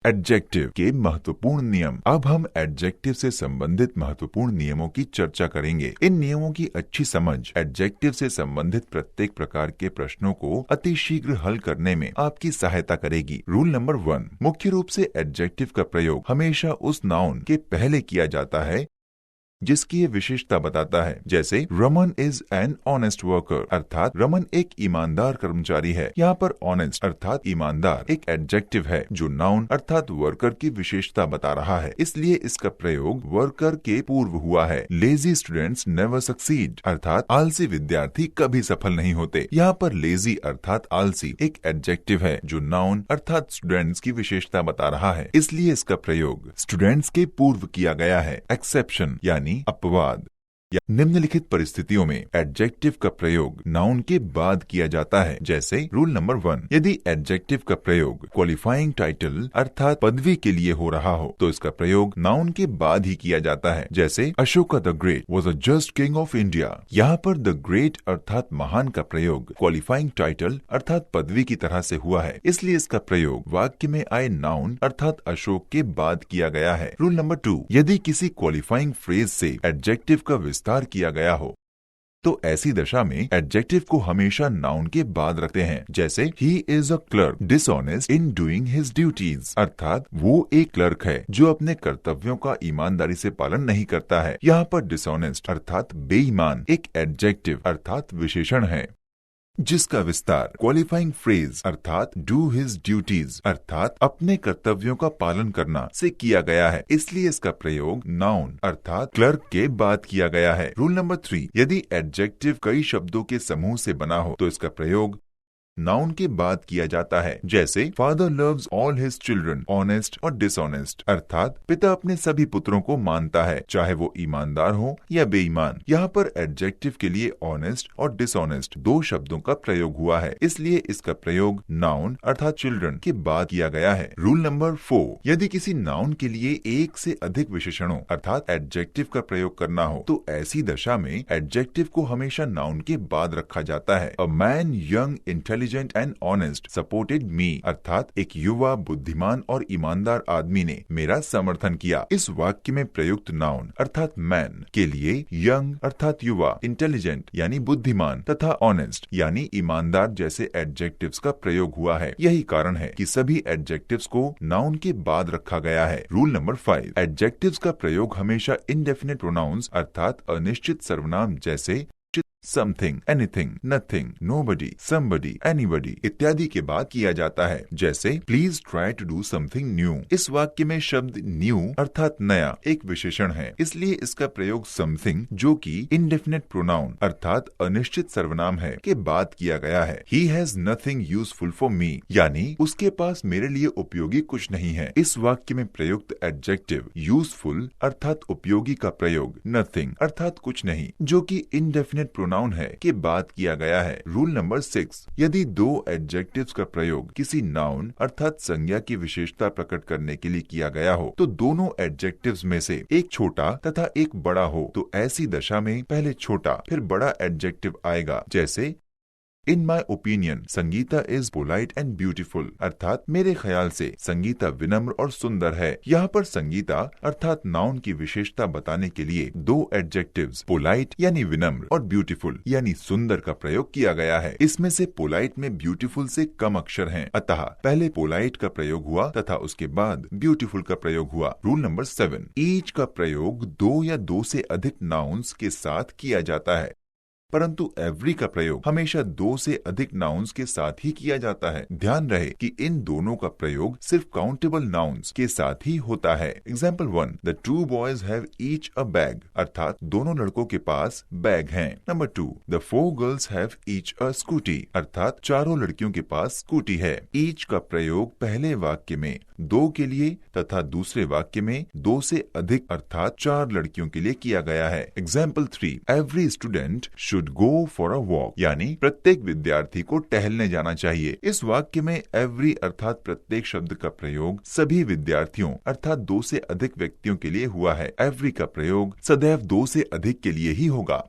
Adjective के महत्वपूर्ण नियम। अब हम एडजेक्टिव से संबंधित महत्वपूर्ण नियमों की चर्चा करेंगे। इन नियमों की अच्छी समझ एडजेक्टिव से संबंधित प्रत्येक प्रकार के प्रश्नों को अतिशीघ्र हल करने में आपकी सहायता करेगी। रूल नंबर 1, मुख्य रूप से एडजेक्टिव का प्रयोग हमेशा उस नाउन के पहले किया जाता है जिसकी ये विशेषता बताता है। जैसे Raman is an honest worker, अर्थात रमन एक ईमानदार कर्मचारी है। यहाँ पर ऑनेस्ट अर्थात ईमानदार एक एडजेक्टिव है जो नाउन अर्थात वर्कर की विशेषता बता रहा है, इसलिए इसका प्रयोग वर्कर के पूर्व हुआ है। लेजी स्टूडेंट्स नेवर सक्सीड, अर्थात आलसी विद्यार्थी कभी सफल नहीं होते। यहाँ पर लेजी अर्थात आलसी एक एडजेक्टिव है जो नाउन अर्थात स्टूडेंट्स की विशेषता बता रहा है, इसलिए इसका प्रयोग स्टूडेंट्स के पूर्व किया गया है। एक्सेप्शन यानी अपवाद या निम्नलिखित परिस्थितियों में एडजेक्टिव का प्रयोग नाउन के बाद किया जाता है। जैसे रूल नंबर 1, यदि एडजेक्टिव का प्रयोग क्वालिफाइंग टाइटल अर्थात पदवी के लिए हो रहा हो तो इसका प्रयोग नाउन के बाद ही किया जाता है। जैसे Ashoka the great was a just king of India. यहाँ पर द ग्रेट अर्थात महान का प्रयोग क्वालिफाइंग टाइटल अर्थात पदवी की तरह से हुआ है, इसलिए इसका प्रयोग वाक्य में आए नाउन अर्थात अशोक के बाद किया गया है। रूल नंबर 2, यदि किसी क्वालिफाइंग फ्रेज से एडजेक्टिव का विस्तार किया गया हो तो ऐसी दशा में एडजेक्टिव को हमेशा नाउन के बाद रखते हैं। जैसे he is a clerk dishonest in doing his duties, अर्थात वो एक क्लर्क है जो अपने कर्तव्यों का ईमानदारी से पालन नहीं करता है। यहाँ पर डिसऑनेस्ट अर्थात बेईमान एक एडजेक्टिव अर्थात विशेषण है जिसका विस्तार क्वालिफाइंग फ्रेज अर्थात डू हिज ड्यूटीज अर्थात अपने कर्तव्यों का पालन करना से किया गया है, इसलिए इसका प्रयोग नाउन अर्थात क्लर्क के बाद किया गया है। रूल नंबर 3, यदि एडजेक्टिव कई शब्दों के समूह से बना हो तो इसका प्रयोग नाउन के बाद किया जाता है। जैसे father loves all his children honest और डिसऑनेस्ट, अर्थात पिता अपने सभी पुत्रों को मानता है चाहे वो ईमानदार हो या बेईमान। यहाँ पर एडजेक्टिव के लिए ऑनेस्ट और डिसऑनेस्ट दो शब्दों का प्रयोग हुआ है, इसलिए इसका प्रयोग नाउन अर्थात चिल्ड्रन के बाद किया गया है। रूल नंबर 4, यदि किसी नाउन के लिए एक से अधिक विशेषणों अर्थात एडजेक्टिव का प्रयोग करना हो तो ऐसी दशा में एडजेक्टिव को हमेशा नाउन के बाद रखा जाता है। A man young intelligent and honest supported me, अर्थात एक युवा बुद्धिमान और ईमानदार आदमी ने मेरा समर्थन किया। इस वाक्य में प्रयुक्त नाउन अर्थात मैन के लिए यंग अर्थात युवा, इंटेलिजेंट यानी बुद्धिमान तथा ऑनेस्ट यानी ईमानदार जैसे एडजेक्टिव्स का प्रयोग हुआ है। यही कारण है कि सभी एडजेक्टिव्स को नाउन के बाद रखा गया है। रूल नंबर 5, एडजेक्टिव्स का प्रयोग हमेशा इनडेफिनिट प्रोनाउंस अर्थात अनिश्चित सर्वनाम जैसे something, anything, nothing, nobody, somebody, anybody इत्यादि के बाद किया जाता है। जैसे please try to do something new. इस वाक्य में शब्द न्यू अर्थात नया एक विशेषण है, इसलिए इसका प्रयोग समथिंग जो कि इनडेफिनिट प्रोनाउन अर्थात अनिश्चित सर्वनाम है के बाद किया गया है। He has nothing useful for me, यानी उसके पास मेरे लिए उपयोगी कुछ नहीं है। इस वाक्य में प्रयुक्त एडजेक्टिव यूजफुल अर्थात उपयोगी का प्रयोग नथिंग अर्थात कुछ नहीं जो कि इनडेफिनिट प्रोनाउन है के बाद किया गया है। रूल नंबर 6, यदि दो एडजेक्टिव्स का प्रयोग किसी नाउन अर्थात संज्ञा की विशेषता प्रकट करने के लिए किया गया हो तो दोनों एडजेक्टिव्स में से एक छोटा तथा एक बड़ा हो तो ऐसी दशा में पहले छोटा फिर बड़ा एडजेक्टिव आएगा। जैसे in my opinion Sangeeta is polite and beautiful, अर्थात मेरे ख्याल से संगीता विनम्र और सुंदर है। यहाँ पर संगीता अर्थात नाउन की विशेषता बताने के लिए दो एडजेक्टिव्स पोलाइट यानी विनम्र और ब्यूटीफुल यानी सुंदर का प्रयोग किया गया है। इसमें से पोलाइट में ब्यूटीफुल से कम अक्षर हैं, अतः पहले पोलाइट का प्रयोग हुआ तथा उसके बाद ब्यूटीफुल का प्रयोग हुआ। रूल नंबर 7, ईच का प्रयोग दो या दो से अधिक नाउन्स के साथ किया जाता है, परंतु एवरी का प्रयोग हमेशा दो से अधिक नाउन्स के साथ ही किया जाता है। ध्यान रहे कि इन दोनों का प्रयोग सिर्फ काउंटेबल नाउन्स के साथ ही होता है। Example 1, the two boys have each a bag, अर्थात दोनों लड़कों के पास बैग हैं। Number 2, the 4 girls have each a scooty, अर्थात चारों लड़कियों के पास स्कूटी है। ईच का प्रयोग पहले वाक्य में दो के लिए तथा दूसरे वाक्य में दो से अधिक अर्थात 4 लड़कियों के लिए किया गया है। Example 3, every student should go for a walk, यानी प्रत्येक विद्यार्थी को टहलने जाना चाहिए। इस वाक्य में एवरी अर्थात प्रत्येक शब्द का प्रयोग सभी विद्यार्थियों अर्थात दो से अधिक व्यक्तियों के लिए हुआ है। एवरी का प्रयोग सदैव दो से अधिक के लिए ही होगा।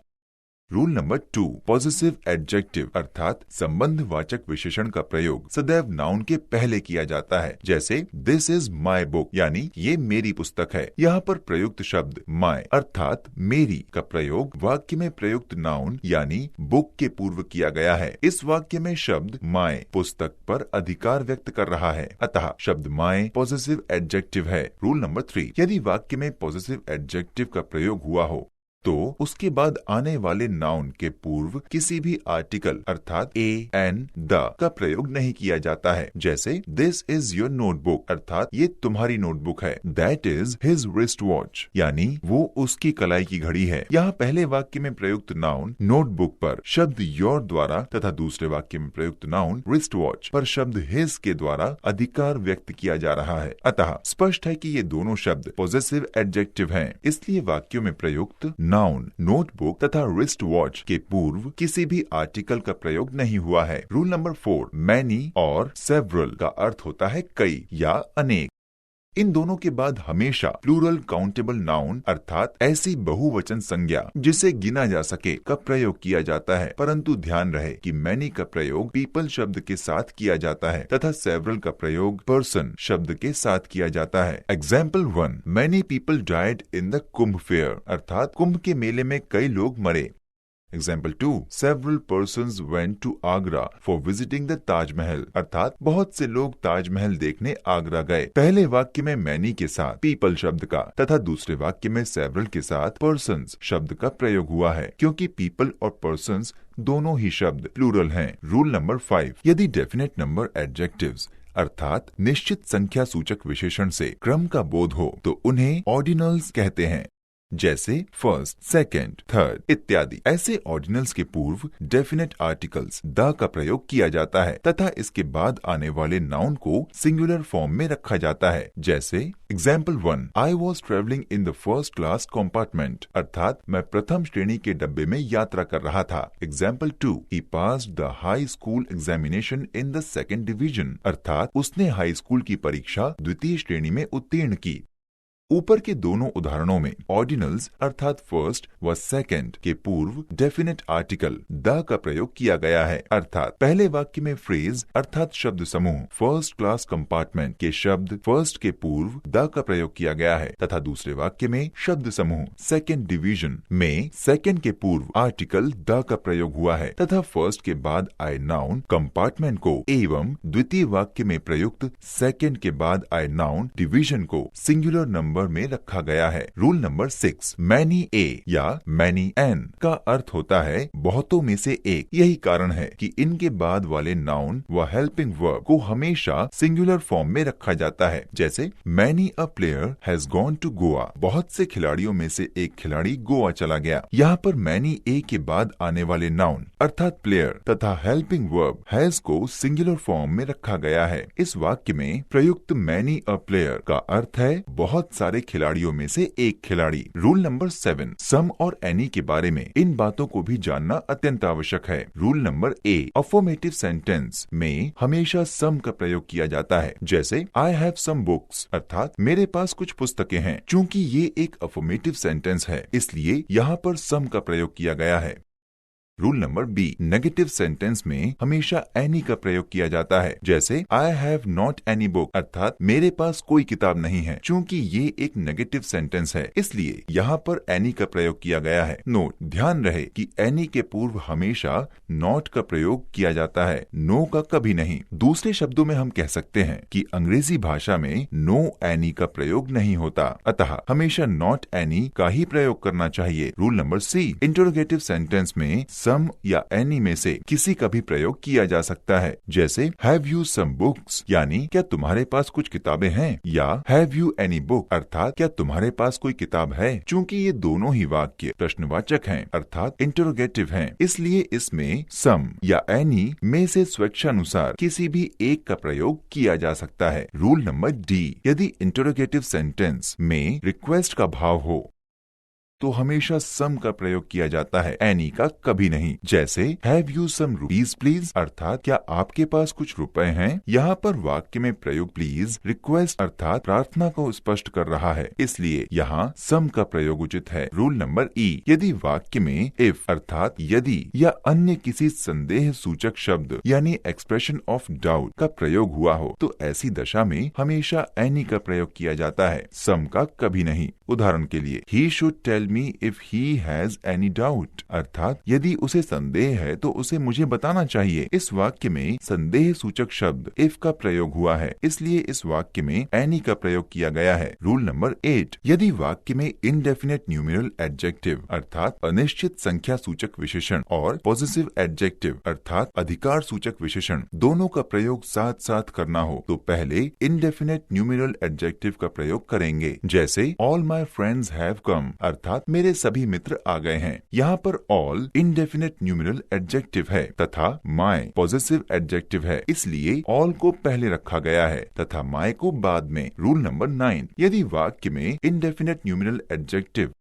रूल नंबर 2, पॉजिटिव एडजेक्टिव अर्थात संबंधवाचक विशेषण का प्रयोग सदैव नाउन के पहले किया जाता है। जैसे दिस इज माई बुक यानी ये मेरी पुस्तक है। यहाँ पर प्रयुक्त शब्द माई अर्थात मेरी का प्रयोग वाक्य में प्रयुक्त नाउन यानी बुक के पूर्व किया गया है। इस वाक्य में शब्द माई पुस्तक पर अधिकार व्यक्त कर रहा है, अतः शब्द माई पॉजिटिव एडजेक्टिव है। रूल नंबर 3, यदि वाक्य में पॉजिटिव एडजेक्टिव का प्रयोग हुआ हो तो उसके बाद आने वाले नाउन के पूर्व किसी भी आर्टिकल अर्थात ए, एन, द का प्रयोग नहीं किया जाता है। जैसे दिस इज योर नोटबुक अर्थात ये तुम्हारी नोटबुक है। That is his wrist watch यानी वो उसकी कलाई की घड़ी है। यहाँ पहले वाक्य में प्रयुक्त नाउन नोटबुक पर शब्द योर द्वारा तथा दूसरे वाक्य में प्रयुक्त नाउन रिस्ट वॉच पर शब्द हिज के द्वारा अधिकार व्यक्त किया जा रहा है। अतः स्पष्ट है कि ये दोनों शब्द पॉजिटिव एडजेक्टिव हैं। इसलिए वाक्यों में प्रयुक्त नाउन नोटबुक तथा रिस्ट वॉच के पूर्व किसी भी आर्टिकल का प्रयोग नहीं हुआ है। रूल नंबर 4, मैनी और सेवरल का अर्थ होता है कई या अनेक। इन दोनों के बाद हमेशा प्लूरल काउंटेबल नाउन अर्थात ऐसी बहुवचन संज्ञा जिसे गिना जा सके का प्रयोग किया जाता है, परंतु ध्यान रहे कि मैनी का प्रयोग पीपल शब्द के साथ किया जाता है तथा सेवरल का प्रयोग पर्सन शब्द के साथ किया जाता है। Example 1, many people died in the Kumbh fair अर्थात कुंभ के मेले में कई लोग मरे। Example 2, several persons went to Agra for visiting the Taj Mahal अर्थात बहुत से लोग ताजमहल देखने आगरा गए। पहले वाक्य में मैनी के साथ पीपल शब्द का तथा दूसरे वाक्य में सेवरल के साथ पर्सन्स शब्द का प्रयोग हुआ है, क्योंकि पीपल और पर्सन्स दोनों ही शब्द प्लूरल हैं। रूल नंबर 5, यदि डेफिनेट नंबर एडजेक्टिव्स अर्थात निश्चित संख्या सूचक विशेषण से क्रम का बोध हो तो उन्हें ऑर्डिनल्स कहते हैं। जैसे फर्स्ट, सेकंड, थर्ड इत्यादि। ऐसे ऑर्डिनल्स के पूर्व डेफिनेट आर्टिकल्स द का प्रयोग किया जाता है तथा इसके बाद आने वाले नाउन को सिंगुलर फॉर्म में रखा जाता है। जैसे example 1, I was travelling in the first class compartment अर्थात मैं प्रथम श्रेणी के डब्बे में यात्रा कर रहा था। Example 2, he passed the high school examination in the second division अर्थात उसने हाई स्कूल की परीक्षा द्वितीय श्रेणी में उत्तीर्ण की। ऊपर के दोनों उदाहरणों में ऑर्डिनल्स अर्थात फर्स्ट व सेकंड के पूर्व डेफिनेट आर्टिकल द का प्रयोग किया गया है, अर्थात पहले वाक्य में फ्रेज अर्थात शब्द समूह फर्स्ट क्लास कंपार्टमेंट के शब्द फर्स्ट के पूर्व द का प्रयोग किया गया है तथा दूसरे वाक्य में शब्द समूह सेकंड डिवीजन में सेकंड के पूर्व आर्टिकल द का प्रयोग हुआ है तथा फर्स्ट के बाद आए नाउन कंपार्टमेंट को एवं द्वितीय वाक्य में प्रयुक्त सेकंड के बाद आए नाउन डिवीजन को सिंगुलर नंबर में रखा गया है। रूल नंबर 6, मैनी ए या मैनी एन का अर्थ होता है बहुतों में से एक। यही कारण है कि इनके बाद वाले नाउन व हेल्पिंग वर्ब को हमेशा सिंगुलर फॉर्म में रखा जाता है। जैसे many a player has gone to Goa बहुत से खिलाड़ियों में से एक खिलाड़ी गोवा चला गया। यहाँ पर मैनी ए के बाद आने वाले नाउन अर्थात प्लेयर तथा हेल्पिंग वर्ब हैज को सिंगुलर फॉर्म में रखा गया है। इस वाक्य में प्रयुक्त मैनी अ प्लेयर का अर्थ है बहुत सारे खिलाड़ियों में से एक खिलाड़ी। रूल नंबर 7, सम और एनी के बारे में इन बातों को भी जानना अत्यंत आवश्यक है। Rule number A, affirmative sentence में हमेशा सम का प्रयोग किया जाता है। जैसे आई हैव सम बुक्स अर्थात मेरे पास कुछ पुस्तकें हैं। चूंकि ये एक अफर्मेटिव सेंटेंस है इसलिए यहाँ पर सम का प्रयोग किया गया है। Rule number B, negative sentence में हमेशा एनी का प्रयोग किया जाता है। जैसे I have not any book अर्थात मेरे पास कोई किताब नहीं है। चूंकि ये एक नेगेटिव सेंटेंस है इसलिए यहाँ पर एनी का प्रयोग किया गया है। नोट, ध्यान रहे कि एनी के पूर्व हमेशा नॉट का प्रयोग किया जाता है, नो का कभी नहीं। दूसरे शब्दों में हम कह सकते हैं कि अंग्रेजी भाषा में नो एनी का प्रयोग नहीं होता, अतः हमेशा नॉट एनी का ही प्रयोग करना चाहिए। Rule number C, interrogative sentence में सम या एनी में से किसी का भी प्रयोग किया जा सकता है। जैसे हैव यू सम बुक्स यानी क्या तुम्हारे पास कुछ किताबें हैं, या हैव यू एनी बुक अर्थात क्या तुम्हारे पास कोई किताब है। चूंकि ये दोनों ही वाक्य प्रश्नवाचक हैं अर्थात इंटरोगेटिव हैं, इसलिए इसमें सम या एनी में से स्वेच्छानुसार किसी भी एक का प्रयोग किया जा सकता है। रूल नंबर डी, यदि इंटरोगेटिव सेंटेंस में रिक्वेस्ट का भाव हो तो हमेशा सम का प्रयोग किया जाता है, एनी का कभी नहीं। जैसे have you some rupees please, अर्थात क्या आपके पास कुछ रुपए हैं। यहाँ पर वाक्य में प्रयोग प्लीज रिक्वेस्ट अर्थात प्रार्थना को स्पष्ट कर रहा है, इसलिए यहाँ सम का प्रयोग उचित है। रूल नंबर ई, यदि वाक्य में इफ अर्थात यदि या अन्य किसी संदेह सूचक शब्द यानी एक्सप्रेशन ऑफ डाउट का प्रयोग हुआ हो तो ऐसी दशा में हमेशा एनी का प्रयोग किया जाता है, सम का कभी नहीं। उदाहरण के लिए he should tell me if he has any doubt, अर्थात यदि उसे संदेह है तो उसे मुझे बताना चाहिए। इस वाक्य में संदेह सूचक शब्द इफ का प्रयोग हुआ है, इसलिए इस वाक्य में एनी का प्रयोग किया गया है। रूल नंबर 8, यदि वाक्य में इंडेफिनेट न्यूमेरल एडजेक्टिव अर्थात अनिश्चित संख्या सूचक विशेषण और पॉजिटिव एडजेक्टिव अर्थात अधिकार सूचक विशेषण दोनों का प्रयोग साथ साथ करना हो तो पहले इंडेफिनेट न्यूमेरल एडजेक्टिव का प्रयोग करेंगे। जैसे all my friends have come, अर्थात मेरे सभी मित्र आ गए हैं। यहाँ पर ऑल इंडेफिनेट न्यूमेरल एडजेक्टिव है तथा माई पॉजिटिव एडजेक्टिव है, इसलिए ऑल को पहले रखा गया है तथा माई को बाद में। रूल नंबर 9, यदि वाक्य में इंडेफिनेट न्यूमेरल एडजेक्टिव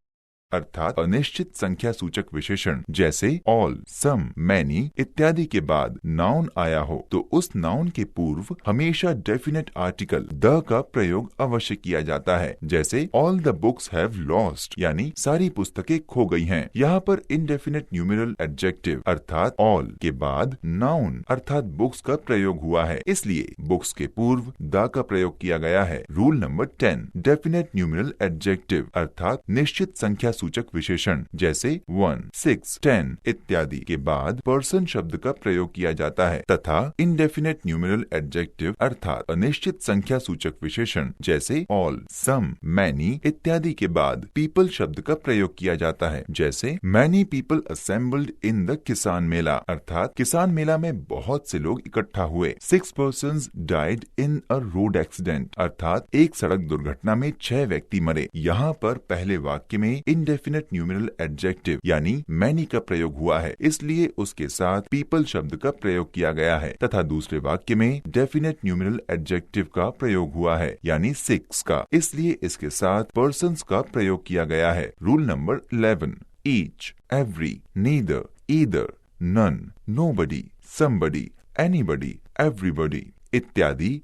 अर्थात अनिश्चित संख्या सूचक विशेषण जैसे ऑल, सम, मैनी इत्यादि के बाद नाउन आया हो तो उस नाउन के पूर्व हमेशा डेफिनेट आर्टिकल द का प्रयोग अवश्य किया जाता है। जैसे all the books have lost, यानी सारी पुस्तकें खो गई हैं। यहाँ पर इंडेफिनेट न्यूमेरल एडजेक्टिव अर्थात ऑल के बाद नाउन अर्थात बुक्स का प्रयोग हुआ है, इसलिए बुक्स के पूर्व द का प्रयोग किया गया है। Rule number 10, definite numeral adjective अर्थात निश्चित संख्या सूचक विशेषण जैसे 1, 6, 10 इत्यादि के बाद पर्सन शब्द का प्रयोग किया जाता है तथा इंडेफिनेट न्यूमेरल एडजेक्टिव अर्थात अनिश्चित संख्या सूचक विशेषण जैसे ऑल, सम, मैनी इत्यादि के बाद पीपल शब्द का प्रयोग किया जाता है। जैसे many people assembled in the किसान मेला, अर्थात किसान मेला में बहुत से लोग इकट्ठा हुए। 6 persons died in a road accident, अर्थात एक सड़क दुर्घटना में 6 व्यक्ति मरे। यहाँ पर पहले वाक्य में इंडेफिनेट न्यूमेरल एडजेक्टिव यानी मैनी का प्रयोग हुआ है, इसलिए उसके साथ पीपल शब्द का प्रयोग किया गया है तथा दूसरे वाक्य में डेफिनेट न्यूमेरल एडजेक्टिव का प्रयोग हुआ है यानी 6 का, इसलिए इसके साथ पर्सन्स का प्रयोग किया गया है। Rule number 11, each, every, neither, either, none, nobody, somebody, anybody, everybody इत्यादि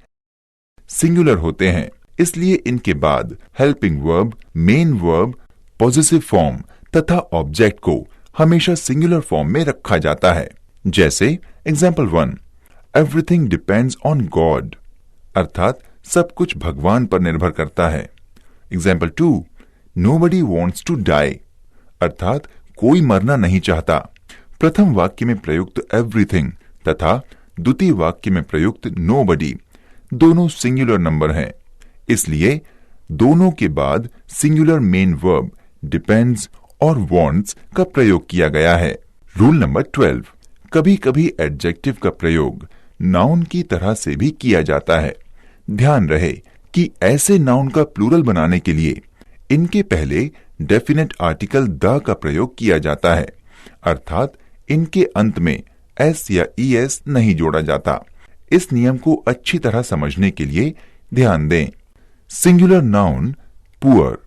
सिंगुलर होते हैं, इसलिए इनके बाद helping verb, main verb, positive form तथा ऑब्जेक्ट को हमेशा सिंगुलर फॉर्म में रखा जाता है। जैसे example 1, everything depends on God, अर्थात सब कुछ भगवान पर निर्भर करता है। Example 2, nobody wants to die, अर्थात कोई मरना नहीं चाहता। प्रथम वाक्य में प्रयुक्त एवरीथिंग तथा द्वितीय वाक्य में प्रयुक्त नोबडी दोनों सिंगुलर नंबर हैं, इसलिए दोनों के बाद सिंगुलर मेन वर्ब डिपेंड्स और वांट्स का प्रयोग किया गया है। रूल नंबर 12, कभी कभी एडजेक्टिव का प्रयोग नाउन की तरह से भी किया जाता है। ध्यान रहे कि ऐसे नाउन का प्लूरल बनाने के लिए इनके पहले डेफिनेट आर्टिकल द का प्रयोग किया जाता है, अर्थात इनके अंत में एस या ईएस नहीं जोड़ा जाता। इस नियम को अच्छी तरह समझने के लिए ध्यान दें। सिंगुलर नाउन पुअर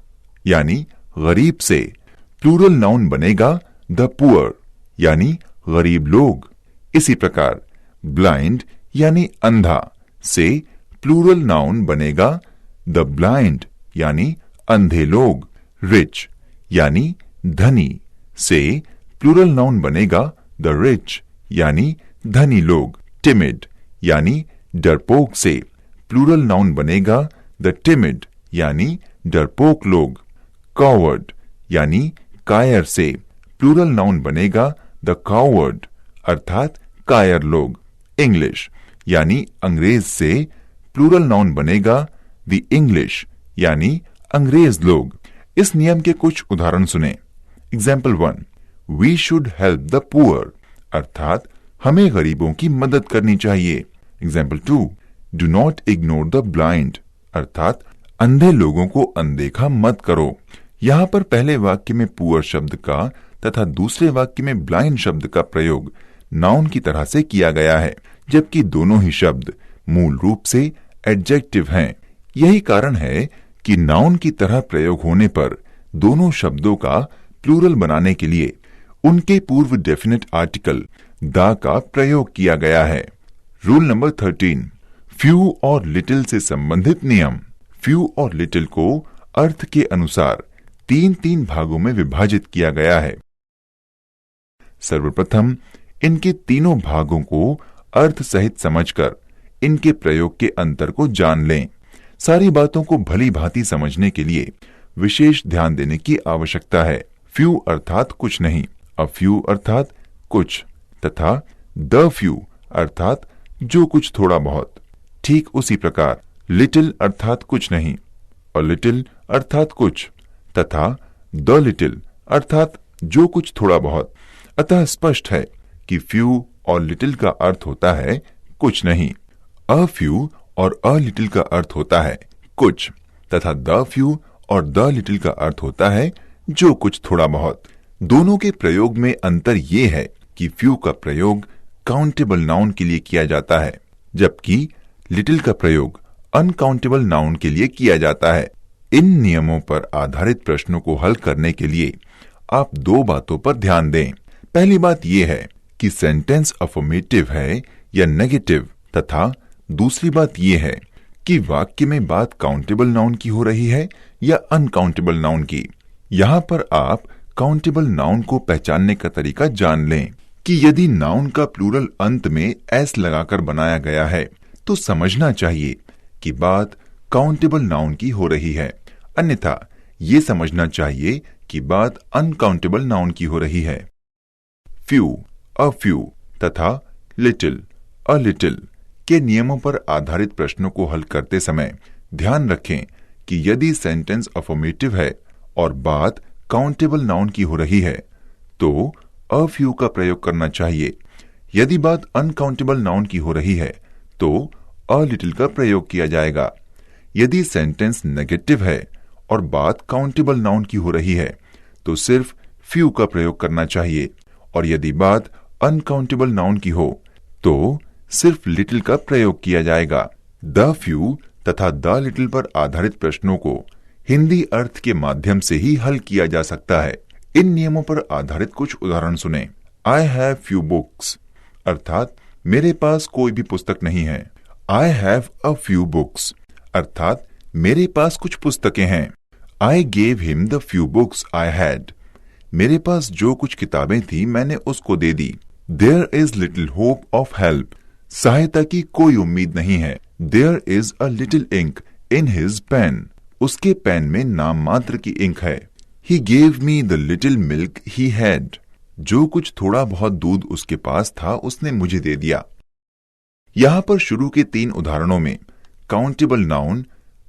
यानी गरीब से प्लूरल नाउन बनेगा द पुअर यानी गरीब लोग। इसी प्रकार ब्लाइंड यानी अंधा से प्लूरल नाउन बनेगा द ब्लाइंड यानी अंधे लोग। रिच यानी धनी से प्लूरल नाउन बनेगा द रिच यानी धनी लोग। टिमिड यानी डरपोक से प्लूरल नाउन बनेगा द टिमिड यानी डरपोक लोग। कॉवर्ड यानी कायर से प्लूरल नाउन बनेगा द कॉवर्ड अर्थात कायर लोग। इंग्लिश यानी अंग्रेज से प्लूरल नाउन बनेगा द इंग्लिश यानी अंग्रेज लोग। इस नियम के कुछ उदाहरण सुने। Example 1, we should help the poor, अर्थात हमें गरीबों की मदद करनी चाहिए। Example 2, do not ignore the blind, अर्थात अंधे लोगों को अनदेखा मत करो। यहाँ पर पहले वाक्य में पुअर शब्द का तथा दूसरे वाक्य में ब्लाइंड शब्द का प्रयोग नाउन की तरह से किया गया है, जबकि दोनों ही शब्द मूल रूप से एडजेक्टिव हैं। यही कारण है कि नाउन की तरह प्रयोग होने पर दोनों शब्दों का प्लूरल बनाने के लिए उनके पूर्व डेफिनेट आर्टिकल द का प्रयोग किया गया है। रूल नंबर 13, फ्यू और लिटिल से संबंधित नियम। फ्यू और लिटिल को अर्थ के अनुसार 3 भागों में विभाजित किया गया है। सर्वप्रथम इनके तीनों भागों को अर्थ सहित समझकर इनके प्रयोग के अंतर को जान लें। सारी बातों को भली भांति समझने के लिए विशेष ध्यान देने की आवश्यकता है। फ्यू अर्थात कुछ नहीं, अ फ्यू अर्थात कुछ, तथा द फ्यू अर्थात जो कुछ थोड़ा बहुत। ठीक उसी प्रकार लिटिल अर्थात कुछ नहीं, अ लिटिल अर्थात कुछ, तथा द लिटिल अर्थात जो कुछ थोड़ा बहुत। अतः स्पष्ट है कि फ्यू और लिटिल का अर्थ होता है कुछ नहीं, अ फ्यू और अ लिटिल का अर्थ होता है कुछ, तथा द फ्यू और द लिटिल का अर्थ होता है जो कुछ थोड़ा बहुत। दोनों के प्रयोग में अंतर ये है कि फ्यू का प्रयोग काउंटेबल नाउन के लिए किया जाता है, जबकि लिटिल का प्रयोग अनकाउंटेबल नाउन के लिए किया जाता है। इन नियमों पर आधारित प्रश्नों को हल करने के लिए आप 2 बातों पर ध्यान दें। पहली बात यह है कि सेंटेंस अफर्मेटिव है या नेगेटिव, तथा दूसरी बात यह है कि वाक्य में बात काउंटेबल नाउन की हो रही है या अनकाउंटेबल नाउन की। यहाँ पर आप काउंटेबल नाउन को पहचानने का तरीका जान लें कि यदि नाउन का प्लूरल अंत में एस लगाकर बनाया गया है तो समझना चाहिए कि बात काउंटेबल नाउन की हो रही है, अन्यथा ये समझना चाहिए कि बात अनकाउंटेबल नाउन की हो रही है। फ्यू, अ फ्यू तथा लिटिल, अ लिटिल के नियमों पर आधारित प्रश्नों को हल करते समय ध्यान रखें कि यदि सेंटेंस अफर्मेटिव है और बात काउंटेबल नाउन की हो रही है तो अ फ्यू का प्रयोग करना चाहिए। यदि बात अनकाउंटेबल नाउन की हो रही है तो अ लिटिल का प्रयोग किया जाएगा। यदि सेंटेंस नेगेटिव है और बात काउंटेबल नाउन की हो रही है तो सिर्फ फ्यू का प्रयोग करना चाहिए, और यदि बात अनकाउंटेबल नाउन की हो तो सिर्फ लिटिल का प्रयोग किया जाएगा। द फ्यू तथा द लिटिल पर आधारित प्रश्नों को हिंदी अर्थ के माध्यम से ही हल किया जा सकता है। इन नियमों पर आधारित कुछ उदाहरण सुने। आई हैव फ्यू बुक्स अर्थात मेरे पास कोई भी पुस्तक नहीं है। I have a few books अर्थात मेरे पास कुछ पुस्तकें हैं। I gave him the few books I had, मेरे पास जो कुछ किताबें थी मैंने उसको दे दी। There is little hope of help, सहायता की कोई उम्मीद नहीं है। There is a little ink in his pen, उसके पेन में नाम मात्र की इंक है। He gave me the little milk he had, जो कुछ थोड़ा बहुत दूध उसके पास था उसने मुझे दे दिया। यहाँ पर शुरू के 3 उदाहरणों में काउंटेबल नाउन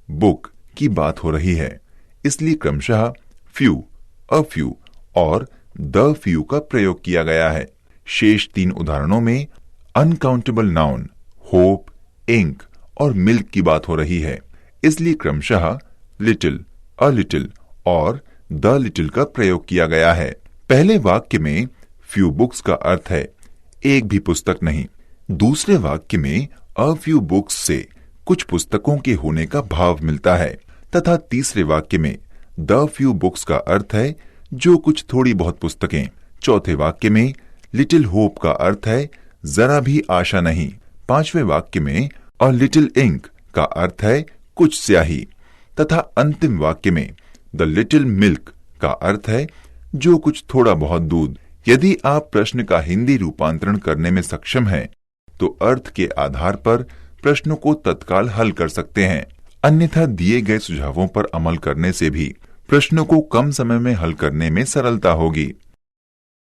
बुक की बात हो रही है, इसलिए क्रमशः फ्यू, अ फ्यू और द फ्यू का प्रयोग किया गया है। शेष 3 उदाहरणों में अनकाउंटेबल नाउन होप, इंक और मिल्क की बात हो रही है, इसलिए क्रमशः लिटिल, अ लिटिल और द लिटिल का प्रयोग किया गया है। पहले वाक्य में फ्यू बुक्स का अर्थ है एक भी पुस्तक नहीं। दूसरे वाक्य में अ फ्यू बुक्स से कुछ पुस्तकों के होने का भाव मिलता है, तथा तीसरे वाक्य में द फ्यू बुक्स का अर्थ है जो कुछ थोड़ी बहुत पुस्तकें। चौथे वाक्य में लिटिल होप का अर्थ है जरा भी आशा नहीं। पांचवें वाक्य में अ लिटिल इंक का अर्थ है कुछ स्याही, तथा अंतिम वाक्य में द लिटिल मिल्क का अर्थ है जो कुछ थोड़ा बहुत दूध। यदि आप प्रश्न का हिंदी रूपांतरण करने में सक्षम हैं, तो अर्थ के आधार पर प्रश्नों को तत्काल हल कर सकते हैं। अन्यथा दिए गए सुझावों पर अमल करने से भी प्रश्नों को कम समय में हल करने में सरलता होगी।